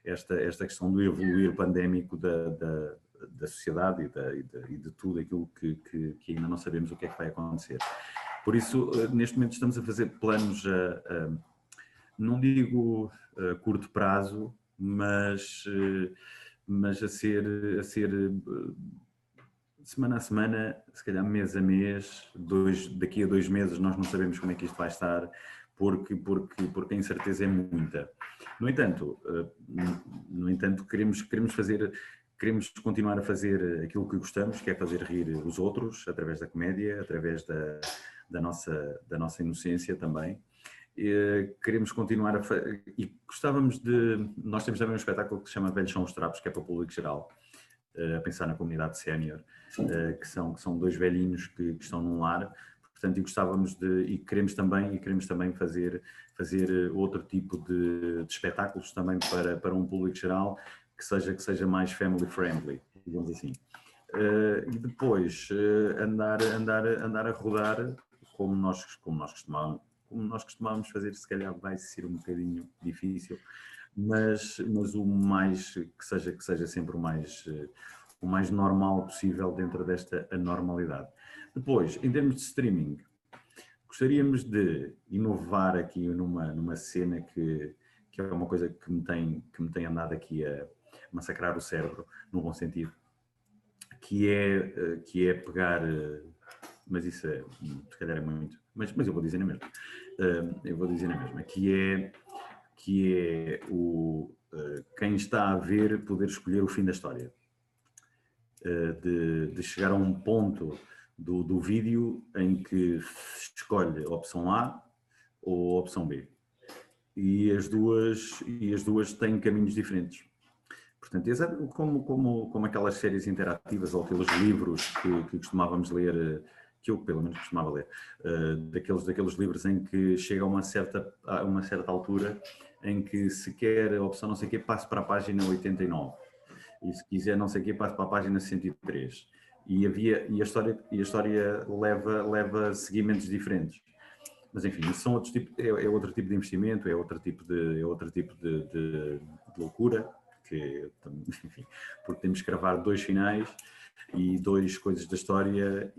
esta questão do evoluir pandémico da sociedade e de tudo aquilo que ainda não sabemos o que é que vai acontecer. Por isso, neste momento estamos a fazer planos não digo a curto prazo, mas a ser semana a semana, se calhar mês a mês, daqui a 2 meses nós não sabemos como é que isto vai estar, porque a incerteza é muita. No entanto, queremos continuar a fazer aquilo que gostamos, que é fazer rir os outros, através da comédia, através da nossa inocência também. Queremos continuar e gostávamos nós temos também um espetáculo que se chama Velhos São os Trapos, que é para o público geral, a pensar na comunidade sénior, que são 2 velhinhos que estão num lar, portanto, e queremos também fazer outro tipo de espetáculos também para um público geral, que seja mais family friendly, digamos assim. E depois andar a rodar como nós costumávamos fazer, se calhar vai ser um bocadinho difícil, mas o mais que seja sempre o mais normal possível dentro desta anormalidade. Depois, em termos de streaming, gostaríamos de inovar aqui numa cena que é uma coisa que me tem andado aqui a massacrar o cérebro, num bom sentido, que é pegar, mas isso se calhar é muito, mas eu vou dizer na mesma, que é quem está a ver poder escolher o fim da história, de chegar a um ponto do vídeo em que escolhe a opção A ou a opção B, e as duas têm caminhos diferentes. Portanto, exato como aquelas séries interativas ou aqueles livros que costumávamos ler, que eu pelo menos costumava ler, daqueles livros em que chega a uma certa altura em que se quer a opção não sei o quê, passe para a página 89 e se quiser não sei o quê, passe para a página 103 e a história leva seguimentos diferentes. Mas enfim, isso é outro tipo de investimento, é outro tipo de loucura, enfim, porque temos que gravar 2 finais e 2 coisas da história,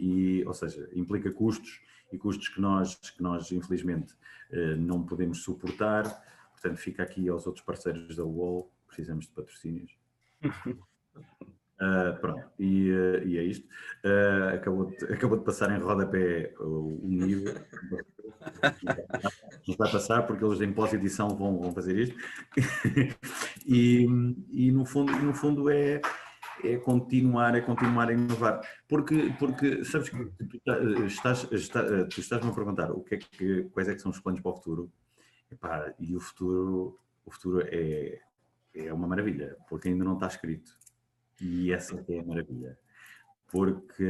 ou seja, implica custos e custos que nós infelizmente não podemos suportar. Portanto, fica aqui aos outros parceiros da UOL, precisamos de patrocínios. Pronto, e é isto. Acabou de passar em rodapé o nível. Não vai passar porque eles em pós-edição vão fazer isto. e no fundo é continuar a inovar. Porque sabes que tu estás-me a perguntar quais é que são os planos para o futuro. Epá, e o futuro é uma maravilha, porque ainda não está escrito. E essa é a maravilha. Porque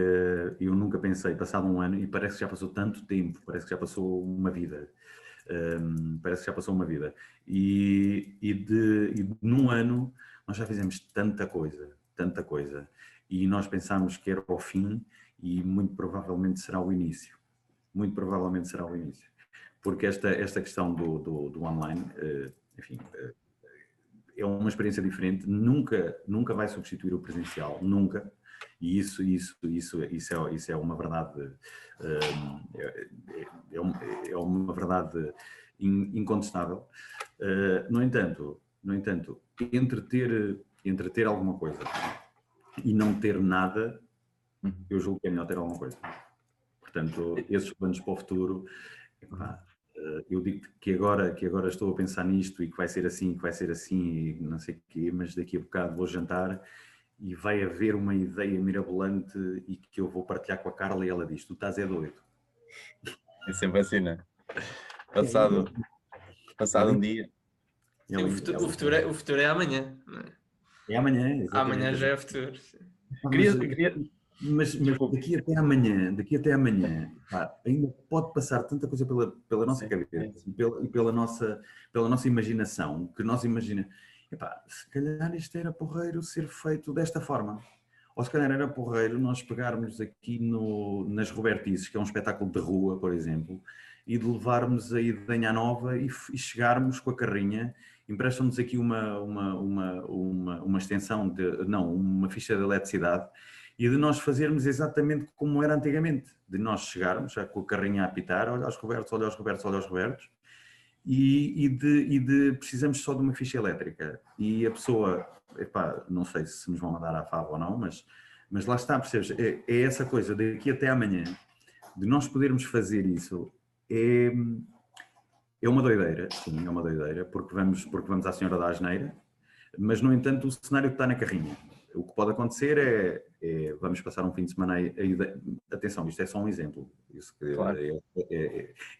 eu nunca pensei, passado um ano, e parece que já passou tanto tempo, parece que já passou uma vida. E num ano nós já fizemos tanta coisa. E nós pensámos que era o fim e muito provavelmente será o início. Muito provavelmente será o início. Porque esta questão do online, enfim, é uma experiência diferente, nunca vai substituir o presencial, nunca. E isso é uma verdade, é uma verdade incontestável. No entanto, entre ter alguma coisa e não ter nada, eu julgo que é melhor ter alguma coisa. Portanto, esses planos para o futuro, eu digo que agora estou a pensar nisto e que vai ser assim e não sei o quê, mas daqui a bocado vou jantar e vai haver uma ideia mirabolante e que eu vou partilhar com a Carla e ela diz, tu estás doido. É sempre assim, não é? Passado um dia. Sim, o futuro é amanhã. Não é? É amanhã, exatamente. Amanhã já é futuro. Mas daqui até amanhã, ainda pode passar tanta coisa pela nossa cabeça e pela nossa imaginação, que nós imaginamos, se calhar isto era porreiro ser feito desta forma. Ou se calhar era porreiro nós pegarmos aqui nas Robertices, que é um espetáculo de rua, por exemplo, e de levarmos a Idenha Nova e chegarmos com a carrinha, emprestam-nos aqui uma extensão, uma ficha de eletricidade, e de nós fazermos exatamente como era antigamente, de nós chegarmos já com a carrinha a apitar, olha aos Robertos, e precisamos só de uma ficha elétrica. E a pessoa, não sei se nos vão mandar à fava ou não, mas lá está, percebes? É essa coisa, daqui até amanhã, de nós podermos fazer isso, é uma doideira, sim, é uma doideira, porque vamos à Senhora da Asneira, mas no entanto o cenário que está na carrinha. O que pode acontecer vamos passar um fim de semana atenção, isto é só um exemplo, Claro.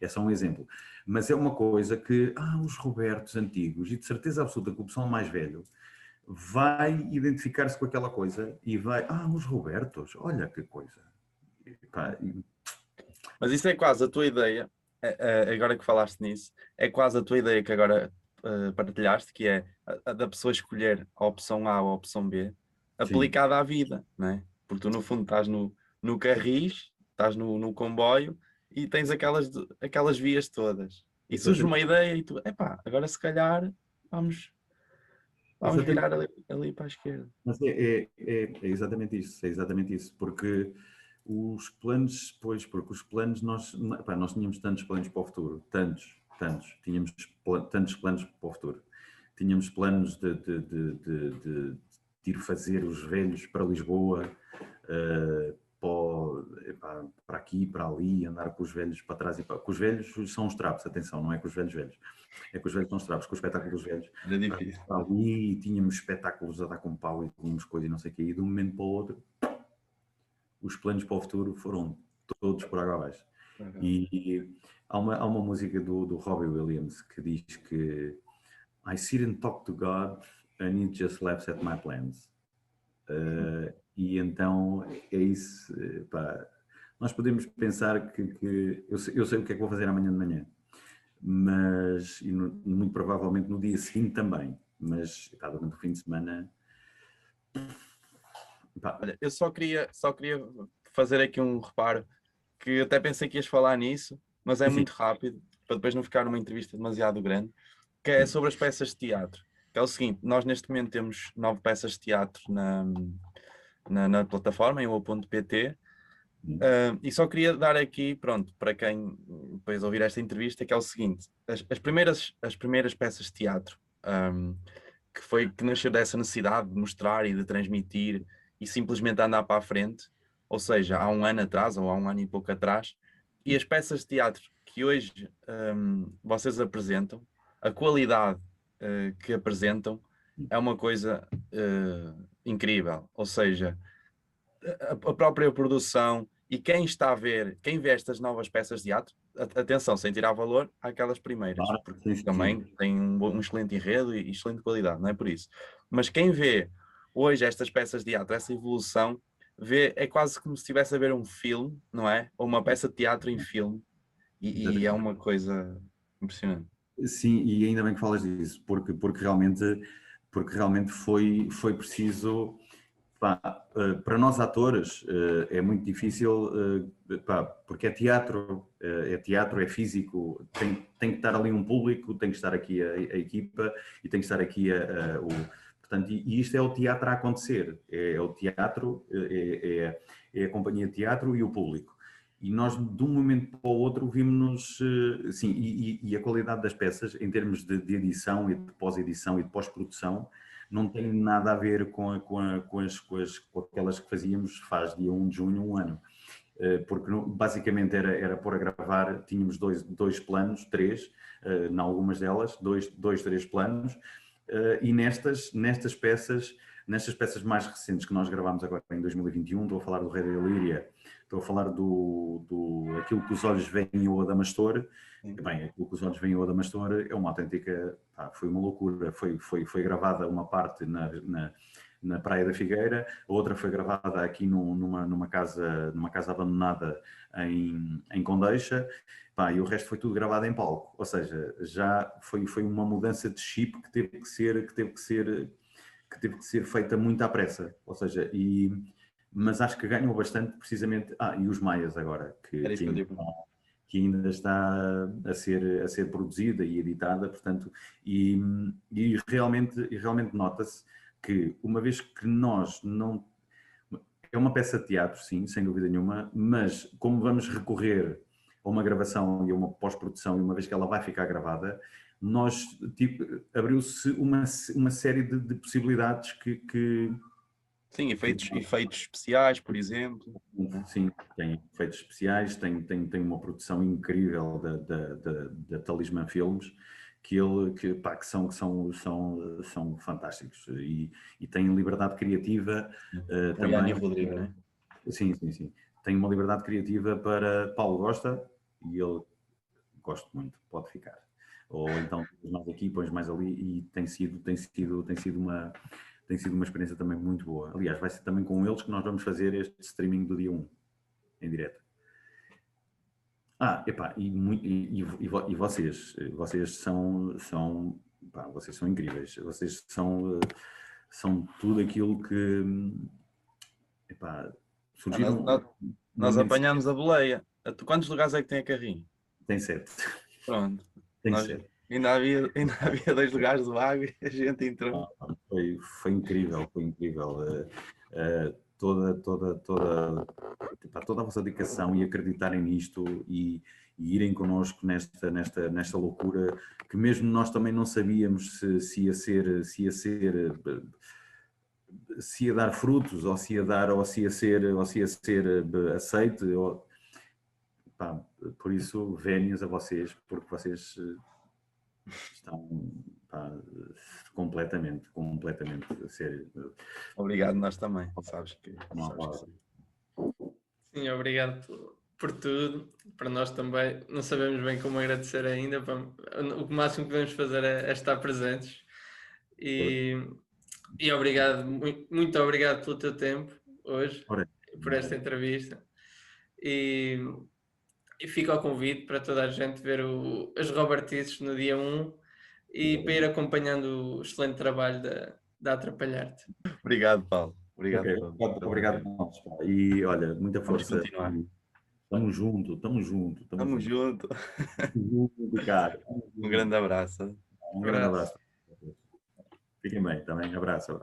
é só um exemplo, mas é uma coisa que os Robertos antigos, e de certeza absoluta que o pessoal mais velho vai identificar-se com aquela coisa e vai, os Robertos, olha que coisa. Mas isso é quase a tua ideia, agora que falaste nisso, é quase a tua ideia que agora partilhaste, que é a da pessoa escolher a opção A ou a opção B, aplicada à vida, não é? Porque tu no fundo estás no carris, estás no comboio e tens aquelas vias todas. E surge uma ideia e tu, agora se calhar vamos virar ali para a esquerda. Mas é exatamente isso, porque os planos, nós tínhamos tantos planos para o futuro, tínhamos tantos planos para o futuro. Tínhamos planos de ir fazer os velhos para Lisboa, para aqui, para ali, andar com os velhos para trás e para... Com os velhos são os trapos, atenção, não é com os velhos, é com os velhos são os trapos, com o espetáculo dos velhos. Era difícil. Para ali, e tínhamos espetáculos a dar com pau e tínhamos coisa e não sei o quê, e de um momento para o outro, os planos para o futuro foram todos por água abaixo. E há uma música do Robbie Williams que diz que I sit and talk to God and he just laughs at my plans. E então é isso, nós podemos pensar que eu sei o que é que vou fazer amanhã de manhã, mas muito provavelmente no dia seguinte também, mas durante o fim de semana... Olha, eu só queria fazer aqui um reparo, que eu até pensei que ias falar nisso, mas é muito rápido, para depois não ficar numa entrevista demasiado grande, que é sobre as peças de teatro. Que é o seguinte, nós neste momento temos 9 peças de teatro na plataforma, em o.pt, E só queria dar aqui, pronto, para quem depois ouvir esta entrevista, que é o seguinte: as primeiras peças de teatro, que nasceu dessa necessidade de mostrar e de transmitir e simplesmente andar para a frente, ou seja, há um ano atrás ou há um ano e pouco atrás, e as peças de teatro que hoje vocês apresentam, a qualidade que apresentam é uma coisa incrível, ou seja, a própria produção e quem está a ver, quem vê estas novas peças de teatro, atenção, sem tirar valor àquelas primeiras, Claro, porque sim, também sim. tem um excelente enredo e excelente qualidade, não é por isso. Mas quem vê hoje estas peças de teatro, essa evolução, vê, é quase como se estivesse a ver um filme, não é? Ou uma peça de teatro em filme, e é uma coisa impressionante. Sim, e ainda bem que falas disso, porque realmente foi preciso, pá, para nós atores é muito difícil, pá, porque é teatro, é físico, tem que estar ali um público, tem que estar aqui a equipa e tem que estar aqui portanto, e isto é o teatro a acontecer, é o teatro, é a companhia de teatro e o público. E nós, de um momento para o outro, vimos-nos, sim, e a qualidade das peças, em termos de edição e de pós-edição e de pós-produção, não tem nada a ver com aquelas que fazíamos faz dia 1 de junho, um ano. Porque basicamente era pôr a gravar, tínhamos dois planos, três, em algumas delas, três planos, e nestas peças mais recentes que nós gravámos agora em 2021, estou a falar do Rei da Ilíria, estou a falar do Aquilo que os Olhos Veem ou Adamastor. Bem, Aquilo que os Olhos Veem ou Adamastor é uma autêntica, pá, foi uma loucura, foi gravada uma parte na Praia da Figueira, a outra foi gravada aqui numa casa abandonada em Condeixa, pá, e o resto foi tudo gravado em palco, ou seja, já foi uma mudança de chip que teve que ser feita muito à pressa, ou seja, mas acho que ganhou bastante precisamente, e os Maias agora, que ainda está a ser produzida e editada, portanto, e realmente nota-se que, uma vez que nós não... É uma peça de teatro, sim, sem dúvida nenhuma, mas como vamos recorrer a uma gravação e a uma pós-produção, e uma vez que ela vai ficar gravada, abriu-se uma série de possibilidades que... Sim, efeitos especiais, por exemplo. Sim, tem efeitos especiais, tem uma produção incrível da Talismã Filmes, que são fantásticos e têm liberdade criativa também. Rodrigo, não é? Sim. Tem uma liberdade criativa para Paulo gosta e ele gosto muito, pode ficar. Ou então nós aqui, pões mais ali, e tem sido uma experiência também muito boa. Aliás, vai ser também com eles que nós vamos fazer este streaming do dia 1, em direto. E vocês são incríveis. Vocês são tudo aquilo que, surgiram... Nós apanhamos a boleia. Quantos lugares é que tem a carrinho? Tem 7. Pronto. Tem 7. Ainda havia 2 lugares do vago e a gente entrou. Foi incrível, toda a vossa dedicação e acreditarem nisto e irem connosco nesta loucura, que mesmo nós também não sabíamos se ia dar frutos, ou se ia ser aceite. Por isso, vénias a vocês, porque vocês estão completamente a sério. Obrigado, nós também, sabes que Sim, obrigado por tudo. Para nós também, não sabemos bem como agradecer ainda. O máximo que podemos fazer é estar presentes. E obrigado, muito obrigado pelo teu tempo hoje, por esta entrevista. E fica o convite para toda a gente ver as Robertices no dia 1 e para ir acompanhando o excelente trabalho da Atrapalhar-te. Obrigado, Paulo. Obrigado. Obrigado. E olha, muita força. Estamos juntos. Cara. Um grande abraço. Um grande abraço. Fiquem bem também. Abraço.